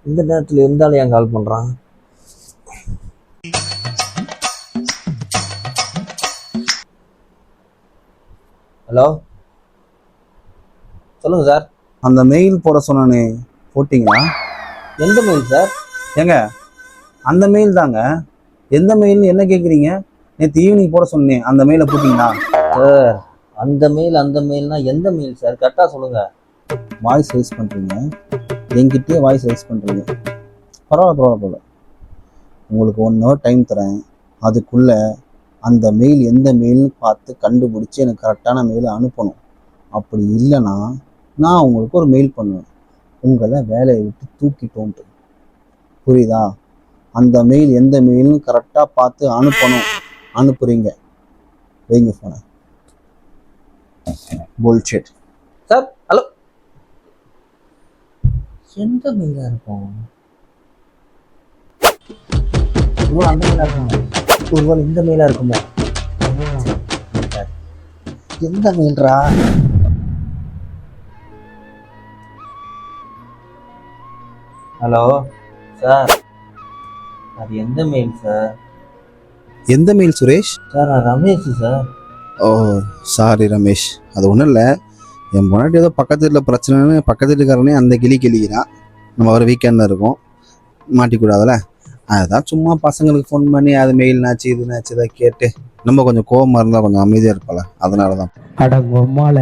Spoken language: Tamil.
இந்த நேரத்தில் இருந்தாலும் ஏன் கால் பண்ணுறான்? ஹலோ, சொல்லுங்கள் சார். அந்த மெயில் போட சொன்னானே போட்டிங்களா? எந்த மெயில் சார்? ஏங்க அந்த மெயில் தாங்க. எந்த மெயில்னு என்ன கேட்குறீங்க? நேற்று ஈவினிங் போட சொன்னேன், அந்த மெயிலை போட்டிங்களா? சார், அந்த மெயில்னா எந்த மெயில் சார்? கரெக்டாக சொல்லுங்கள். வாய்ஸ் ரைஸ் பண்ணுறீங்க, என்கிட்டயே வாய்ஸ் ரைஸ் பண்ணுறீங்க. பரவாயில்ல. உங்களுக்கு 1 hour டைம் தரேன். அதுக்குள்ளே அந்த மெயில் எந்த மெயில்னு பார்த்து கண்டுபிடிச்சி எனக்கு கரெக்டான மெயிலை அனுப்பணும். அப்படி இல்லைன்னா நான் உங்களுக்கு ஒரு மெயில் பண்ணுவேன், உங்களை வேலையை விட்டு தூக்கிட்டோன்ட்டு. புரியுதா? அந்த மெயில் எந்த மெயில்னு கரெக்டாக பார்த்து அனுப்பணும். அனுப்புறீங்க, வைங்க ஃபோனை. புல்ஷிட். Sir, hello. எந்த மெயிலாக இருக்கும்? அந்த மெயிலாக இருக்குமோ? ஒருவேளை இந்த மெயிலாக இருக்குமோ? எந்த மெயில்ரா? ஹலோ சார், அது எந்த மெயில் சார்? எந்த மெயில் சுரேஷ்? சார், நான் ரமேஷ் சார். ஓ சாரி ரமேஷ், அது ஒன்றும் இல்லை. என் பொண்ணாட்டி ஏதோ பக்கத்து வீட்டில் பிரச்சனைன்னு பக்கத்து வீட்டுக்காரனே அந்த கிளிக்கிறான். நம்ம ஒரு வீக்கெண்டில் இருக்கோம், மாட்டிக்கூடாதுல்ல. அதுதான் சும்மா பசங்களுக்கு ஃபோன் பண்ணி அது மெயில்னாச்சு இதுனாச்சு இதை கேட்டு நம்ம கொஞ்சம் கோவமாக இருந்தால் கொஞ்சம் அமைதியாக இருப்பாள். அதனால தான். அட பொம்மால